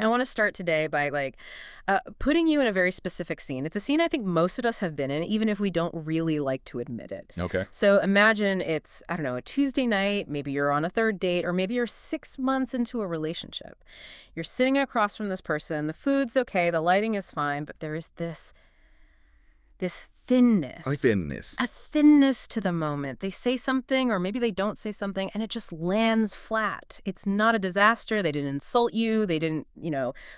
I want to start today by putting you in a very specific scene. It's a scene I think most of us have been in, even if we don't really like to admit it. Okay. So imagine it's, I don't know, a Tuesday night, maybe you're on a third date, or maybe you're 6 months into a relationship. You're sitting across from this person, the food's okay, the lighting is fine, but there is this thinness. Thinness. A thinness to the moment. They say something or maybe they don't say something and it just lands flat. It's not a disaster. They didn't insult you. They didn't,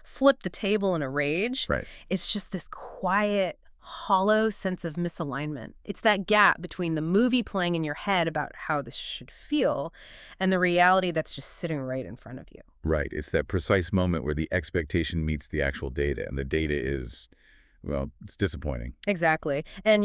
flip the table in a rage. Right. It's just this quiet, hollow sense of misalignment. It's that gap between the movie playing in your head about how this should feel and the reality that's just sitting right in front of you. Right. It's that precise moment where the expectation meets the actual data, and the data is, well, it's disappointing. Exactly. And,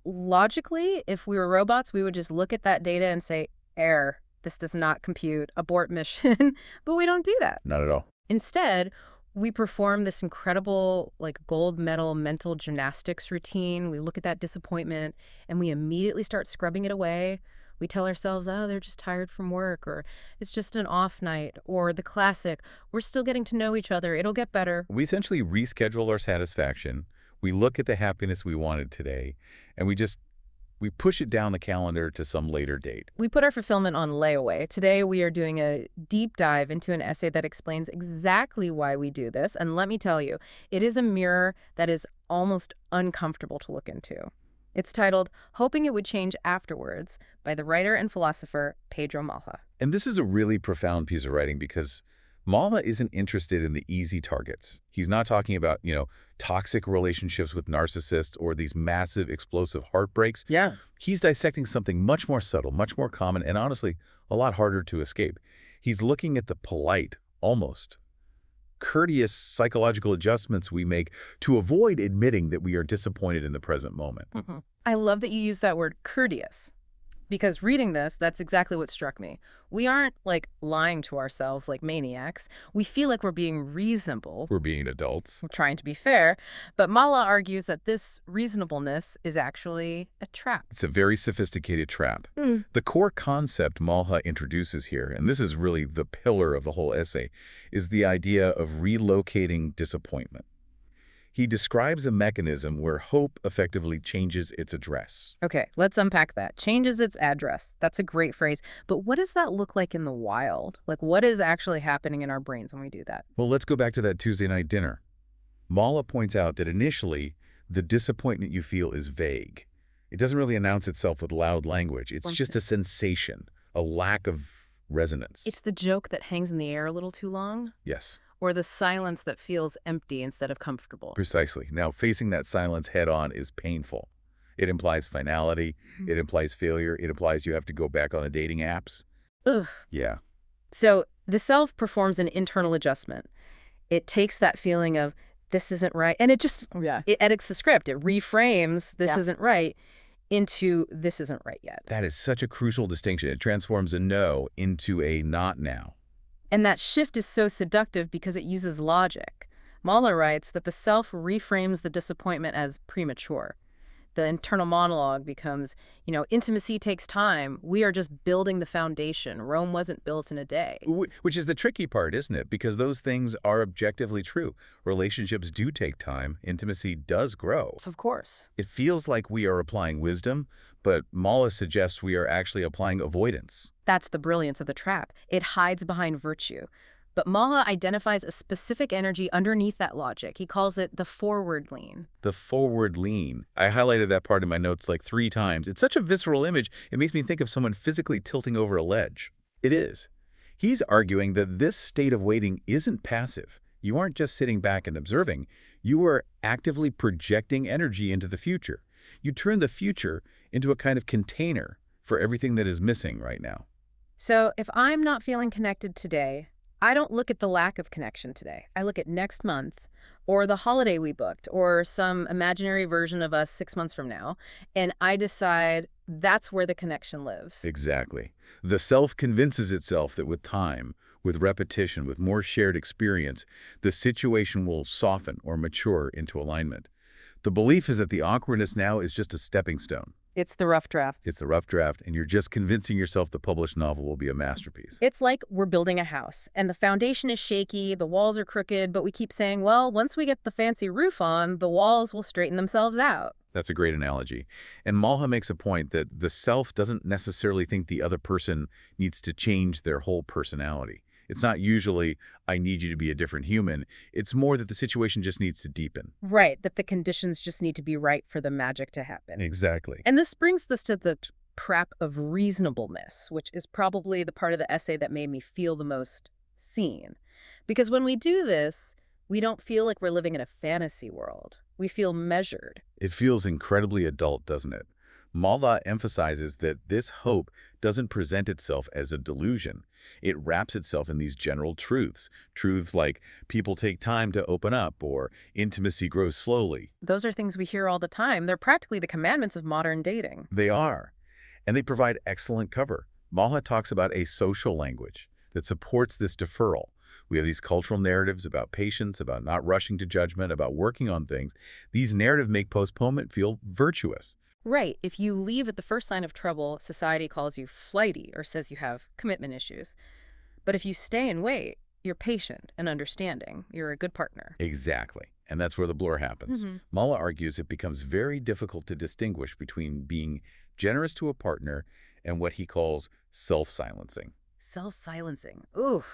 logically, if we were robots, we would just look at that data and say, error, this does not compute, abort mission. But we don't do that. Not at all. Instead, we perform this incredible, gold medal mental gymnastics routine. We look at that disappointment and we immediately start scrubbing it away. We tell ourselves, oh, they're just tired from work, or it's just an off night, or the classic, we're still getting to know each other, it'll get better. We essentially reschedule our satisfaction. We look at the happiness we wanted today, and we push it down the calendar to some later date. We put our fulfillment on layaway. Today, we are doing a deep dive into an essay that explains exactly why we do this. And let me tell you, it is a mirror that is almost uncomfortable to look into. It's titled, Hoping It Would Change Afterwards, by the writer and philosopher Pedro Malha. And this is a really profound piece of writing because Malha isn't interested in the easy targets. He's not talking about, toxic relationships with narcissists or these massive explosive heartbreaks. Yeah. He's dissecting something much more subtle, much more common, and honestly, a lot harder to escape. He's looking at the polite, almost courteous psychological adjustments we make to avoid admitting that we are disappointed in the present moment. Mm-hmm. I love that you use that word courteous. Because reading this, that's exactly what struck me. We aren't, lying to ourselves like maniacs. We feel like we're being reasonable. We're being adults. We're trying to be fair. But Malha argues that this reasonableness is actually a trap. It's a very sophisticated trap. The core concept Malha introduces here, and this is really the pillar of the whole essay, is the idea of relocating disappointment. He describes a mechanism where hope effectively changes its address. Okay, let's unpack that. Changes its address. That's a great phrase. But what does that look like in the wild? What is actually happening in our brains when we do that? Well, let's go back to that Tuesday night dinner. Malha points out that initially, the disappointment you feel is vague. It doesn't really announce itself with loud language. It's just a sensation, a lack of resonance. It's the joke that hangs in the air a little too long? Yes. Or the silence that feels empty instead of comfortable. Precisely. Now, facing that silence head-on is painful. It implies finality. It implies failure. It implies you have to go back on the dating apps. Ugh. Yeah. So the self performs an internal adjustment. It takes that feeling of, this isn't right, and it edits the script. It reframes, this isn't right, into, this isn't right yet. That is such a crucial distinction. It transforms a no into a not now. And that shift is so seductive because it uses logic. Malha writes that the self reframes the disappointment as premature. The internal monologue becomes, intimacy takes time. We are just building the foundation. Rome wasn't built in a day. Which is the tricky part, isn't it? Because those things are objectively true. Relationships do take time. Intimacy does grow. Of course. It feels like we are applying wisdom, but Malha suggests we are actually applying avoidance. That's the brilliance of the trap. It hides behind virtue. But Malha identifies a specific energy underneath that logic. He calls it the forward lean. The forward lean. I highlighted that part in my notes 3 times. It's such a visceral image, it makes me think of someone physically tilting over a ledge. It is. He's arguing that this state of waiting isn't passive. You aren't just sitting back and observing. You are actively projecting energy into the future. You turn the future into a kind of container for everything that is missing right now. So if I'm not feeling connected today, I don't look at the lack of connection today. I look at next month, or the holiday we booked, or some imaginary version of us 6 months from now, and I decide that's where the connection lives. Exactly. The self convinces itself that with time, with repetition, with more shared experience, the situation will soften or mature into alignment. The belief is that the awkwardness now is just a stepping stone. It's the rough draft. It's the rough draft, and you're just convincing yourself the published novel will be a masterpiece. It's like we're building a house, and the foundation is shaky, the walls are crooked, but we keep saying, well, once we get the fancy roof on, the walls will straighten themselves out. That's a great analogy. And Malha makes a point that the self doesn't necessarily think the other person needs to change their whole personality. It's not usually, I need you to be a different human. It's more that the situation just needs to deepen. Right, that the conditions just need to be right for the magic to happen. Exactly. And this brings us to the trap of reasonableness, which is probably the part of the essay that made me feel the most seen. Because when we do this, we don't feel like we're living in a fantasy world. We feel measured. It feels incredibly adult, doesn't it? Malha emphasizes that this hope doesn't present itself as a delusion. It wraps itself in these general truths. Truths like people take time to open up or intimacy grows slowly. Those are things we hear all the time. They're practically the commandments of modern dating. They are. And they provide excellent cover. Malha talks about a social language that supports this deferral. We have these cultural narratives about patience, about not rushing to judgment, about working on things. These narratives make postponement feel virtuous. Right. If you leave at the first sign of trouble, society calls you flighty or says you have commitment issues. But if you stay and wait, you're patient and understanding. You're a good partner. Exactly. And that's where the blur happens. Malha argues it becomes very difficult to distinguish between being generous to a partner and what he calls self-silencing. Self-silencing. Ooh,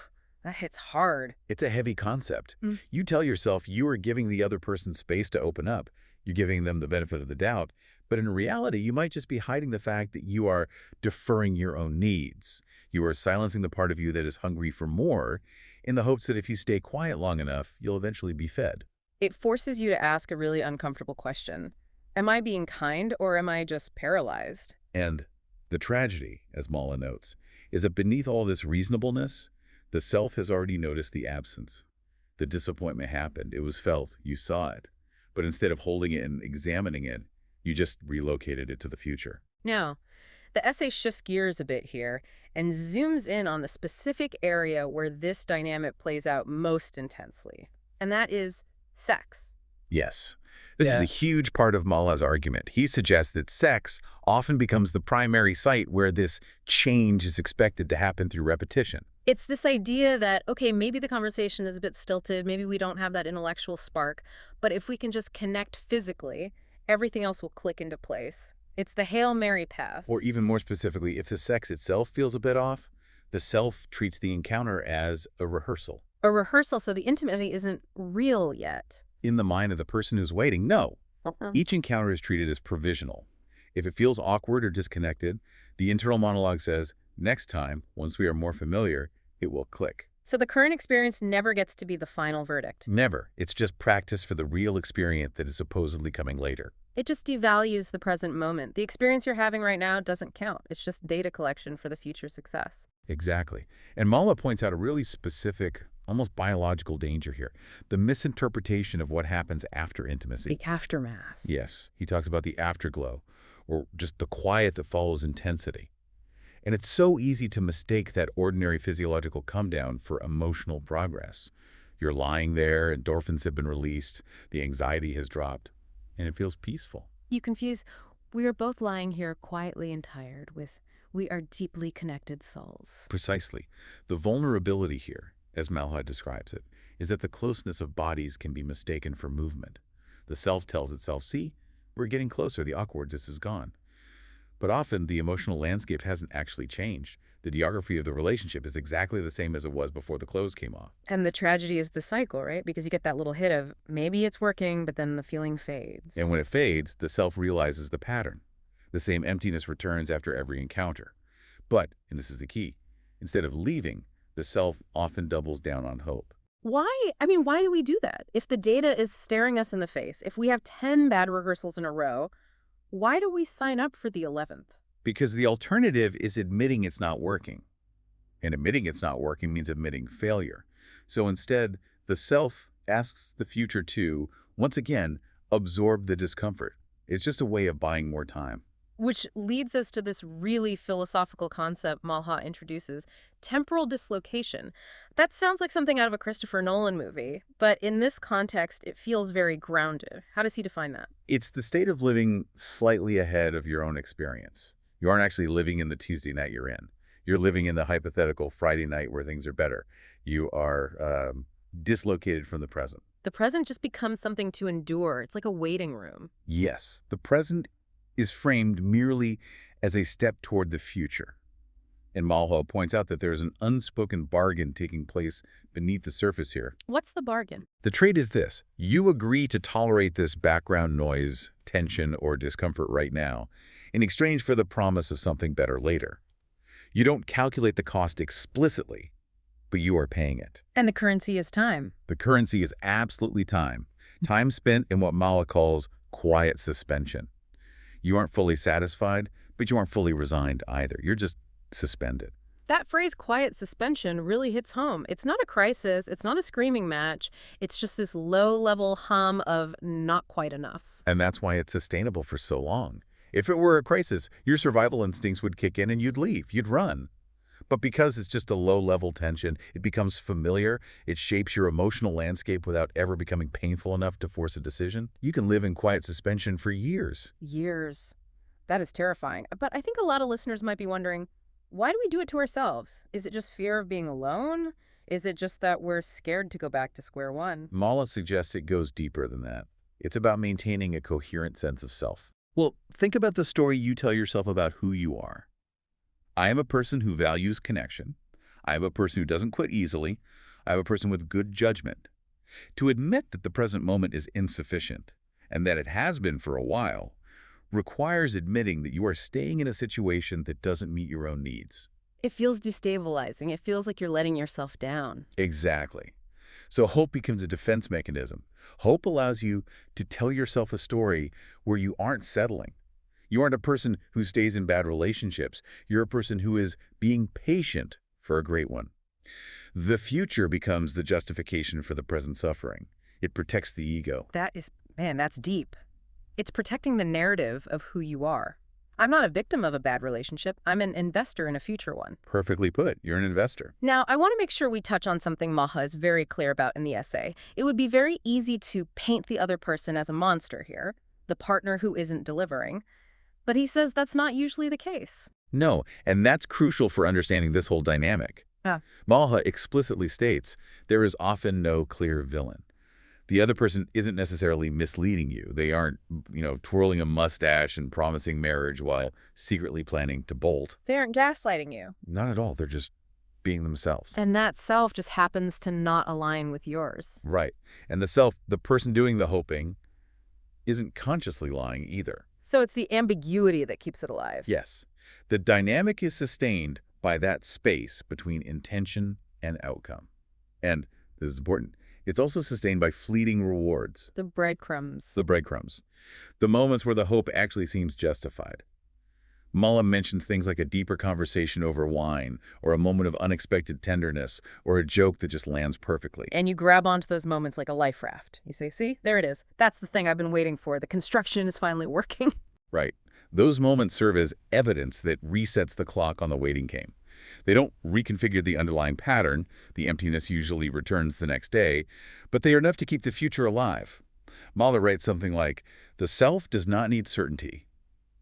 that hits hard. It's a heavy concept. You tell yourself you are giving the other person space to open up. You're giving them the benefit of the doubt. But in reality, you might just be hiding the fact that you are deferring your own needs. You are silencing the part of you that is hungry for more in the hopes that if you stay quiet long enough, you'll eventually be fed. It forces you to ask a really uncomfortable question. Am I being kind or am I just paralyzed? And the tragedy, as Malha notes, is that beneath all this reasonableness, the self has already noticed the absence. The disappointment happened. It was felt. You saw it. But instead of holding it and examining it, you just relocated it to the future. No. The essay shifts gears a bit here and zooms in on the specific area where this dynamic plays out most intensely, and that is sex. Yes. This is a huge part of Malha's argument. He suggests that sex often becomes the primary site where this change is expected to happen through repetition. It's this idea that, okay, maybe the conversation is a bit stilted, maybe we don't have that intellectual spark, but if we can just connect physically, everything else will click into place. It's the Hail Mary pass. Or even more specifically, if the sex itself feels a bit off, the self treats the encounter as a rehearsal. A rehearsal, so the intimacy isn't real yet. In the mind of the person who's waiting, no. Each encounter is treated as provisional. If it feels awkward or disconnected, the internal monologue says, next time, once we are more familiar, it will click. So the current experience never gets to be the final verdict. Never. It's just practice for the real experience that is supposedly coming later. It just devalues the present moment. The experience you're having right now doesn't count. It's just data collection for the future success. Exactly. And Malha points out a really specific, almost biological danger here. The misinterpretation of what happens after intimacy. The aftermath. Yes. He talks about the afterglow, or just the quiet that follows intensity. And it's so easy to mistake that ordinary physiological come-down for emotional progress. You're lying there, endorphins have been released, the anxiety has dropped, and it feels peaceful. You confuse, we are both lying here quietly and tired with, we are deeply connected souls. Precisely. The vulnerability here, as Malha describes it, is that the closeness of bodies can be mistaken for movement. The self tells itself, see, we're getting closer, the awkwardness is gone. But often, the emotional landscape hasn't actually changed. The geography of the relationship is exactly the same as it was before the clothes came off. And the tragedy is the cycle, right? Because you get that little hit of, maybe it's working, but then the feeling fades. And when it fades, the self realizes the pattern. The same emptiness returns after every encounter. But, and this is the key, instead of leaving, the self often doubles down on hope. Why? I mean, why do we do that? If the data is staring us in the face, if we have 10 bad rehearsals in a row, why do we sign up for the 11th? Because the alternative is admitting it's not working. And admitting it's not working means admitting failure. So instead, the self asks the future to, once again, absorb the discomfort. It's just a way of buying more time. Which leads us to this really philosophical concept Malha introduces, temporal dislocation. That sounds like something out of a Christopher Nolan movie, but in this context, it feels very grounded. How does he define that? It's the state of living slightly ahead of your own experience. You aren't actually living in the Tuesday night you're in. You're living in the hypothetical Friday night where things are better. You are dislocated from the present. The present just becomes something to endure. It's like a waiting room. Yes, the present is framed merely as a step toward the future. And Mulhall points out that there's an unspoken bargain taking place beneath the surface here. What's the bargain? The trade is this. You agree to tolerate this background noise, tension, or discomfort right now in exchange for the promise of something better later. You don't calculate the cost explicitly, but you are paying it. And the currency is time. The currency is absolutely time. Time spent in what Mala calls quiet suspension. You aren't fully satisfied, but you aren't fully resigned either. You're just suspended. That phrase, quiet suspension, really hits home. It's not a crisis. It's not a screaming match. It's just this low-level hum of not quite enough. And that's why it's sustainable for so long. If it were a crisis, your survival instincts would kick in and you'd leave. You'd run. But because it's just a low-level tension, it becomes familiar. It shapes your emotional landscape without ever becoming painful enough to force a decision. You can live in quiet suspension for years. Years. That is terrifying. But I think a lot of listeners might be wondering, why do we do it to ourselves? Is it just fear of being alone? Is it just that we're scared to go back to square one? Mala suggests it goes deeper than that. It's about maintaining a coherent sense of self. Well, think about the story you tell yourself about who you are. I am a person who values connection. I am a person who doesn't quit easily. I am a person with good judgment. To admit that the present moment is insufficient, and that it has been for a while, requires admitting that you are staying in a situation that doesn't meet your own needs. It feels destabilizing. It feels like you're letting yourself down. Exactly. So hope becomes a defense mechanism. Hope allows you to tell yourself a story where you aren't settling. You aren't a person who stays in bad relationships. You're a person who is being patient for a great one. The future becomes the justification for the present suffering. It protects the ego. Man, that's deep. It's protecting the narrative of who you are. I'm not a victim of a bad relationship. I'm an investor in a future one. Perfectly put. You're an investor. Now, I want to make sure we touch on something Maha is very clear about in the essay. It would be very easy to paint the other person as a monster here, the partner who isn't delivering. But he says that's not usually the case. No, and that's crucial for understanding this whole dynamic. Yeah. Malha explicitly states there is often no clear villain. The other person isn't necessarily misleading you. They aren't, twirling a mustache and promising marriage while secretly planning to bolt. They aren't gaslighting you. Not at all. They're just being themselves. And that self just happens to not align with yours. Right. And the self, the person doing the hoping, isn't consciously lying either. So it's the ambiguity that keeps it alive. Yes. The dynamic is sustained by that space between intention and outcome. And, this is important, it's also sustained by fleeting rewards. The breadcrumbs. The breadcrumbs. The moments where the hope actually seems justified. Mullen mentions things like a deeper conversation over wine, or a moment of unexpected tenderness, or a joke that just lands perfectly. And you grab onto those moments like a life raft. You say, see, there it is. That's the thing I've been waiting for. The construction is finally working. Right. Those moments serve as evidence that resets the clock on the waiting game. They don't reconfigure the underlying pattern, the emptiness usually returns the next day, but they are enough to keep the future alive. Mahler writes something like, "The self does not need certainty.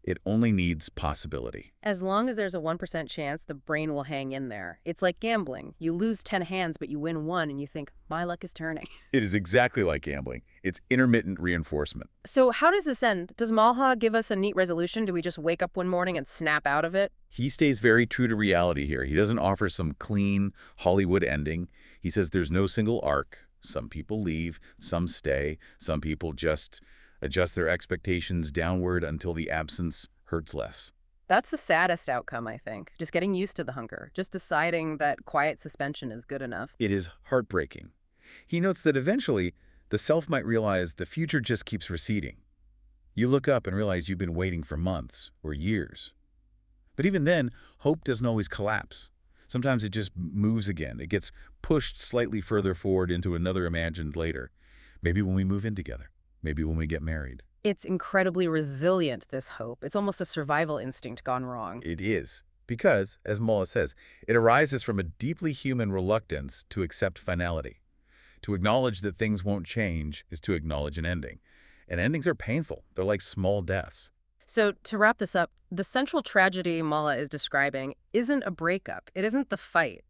It only needs possibility." As long as there's a 1% chance, the brain will hang in there. It's like gambling. You lose 10 hands, but you win one, and you think, my luck is turning. It is exactly like gambling. It's intermittent reinforcement. So how does this end? Does Malha give us a neat resolution? Do we just wake up one morning and snap out of it? He stays very true to reality here. He doesn't offer some clean Hollywood ending. He says there's no single arc. Some people leave, some stay, some people just adjust their expectations downward until the absence hurts less. That's the saddest outcome, I think. Just getting used to the hunger. Just deciding that quiet suspension is good enough. It is heartbreaking. He notes that eventually, the self might realize the future just keeps receding. You look up and realize you've been waiting for months or years. But even then, hope doesn't always collapse. Sometimes it just moves again. It gets pushed slightly further forward into another imagined later. Maybe when we move in together. Maybe when we get married. It's incredibly resilient, this hope. It's almost a survival instinct gone wrong. It is. Because, as Molla says, it arises from a deeply human reluctance to accept finality. To acknowledge that things won't change is to acknowledge an ending. And endings are painful. They're like small deaths. So, to wrap this up, the central tragedy Mala is describing isn't a breakup. It isn't the fight.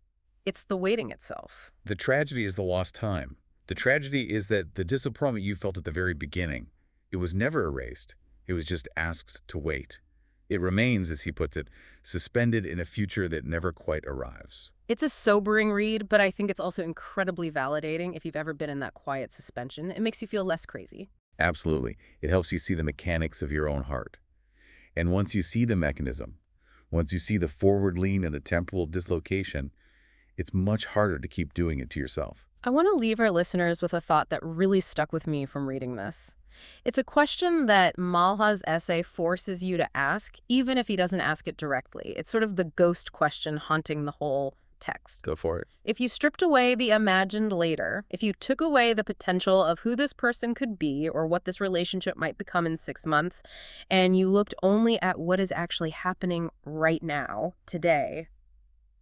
It's the waiting itself. The tragedy is the lost time. The tragedy is that the disappointment you felt at the very beginning, it was never erased. It was just asked to wait. It remains, as he puts it, suspended in a future that never quite arrives. It's a sobering read, but I think it's also incredibly validating if you've ever been in that quiet suspension. It makes you feel less crazy. Absolutely. It helps you see the mechanics of your own heart. And once you see the mechanism, once you see the forward lean and the temporal dislocation, it's much harder to keep doing it to yourself. I want to leave our listeners with a thought that really stuck with me from reading this. It's a question that Malha's essay forces you to ask, even if he doesn't ask it directly. It's sort of the ghost question haunting the whole text. Go for it. If you stripped away the imagined later, if you took away the potential of who this person could be or what this relationship might become in 6 months, and you looked only at what is actually happening right now, today,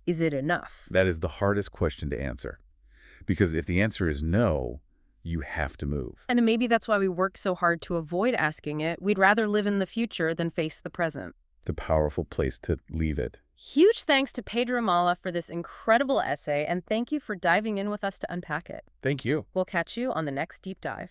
is it enough? That is the hardest question to answer. Because if the answer is no, you have to move. And maybe that's why we work so hard to avoid asking it. We'd rather live in the future than face the present. It's a powerful place to leave it. Huge thanks to Pedro Mala for this incredible essay, and thank you for diving in with us to unpack it. Thank you. We'll catch you on the next deep dive.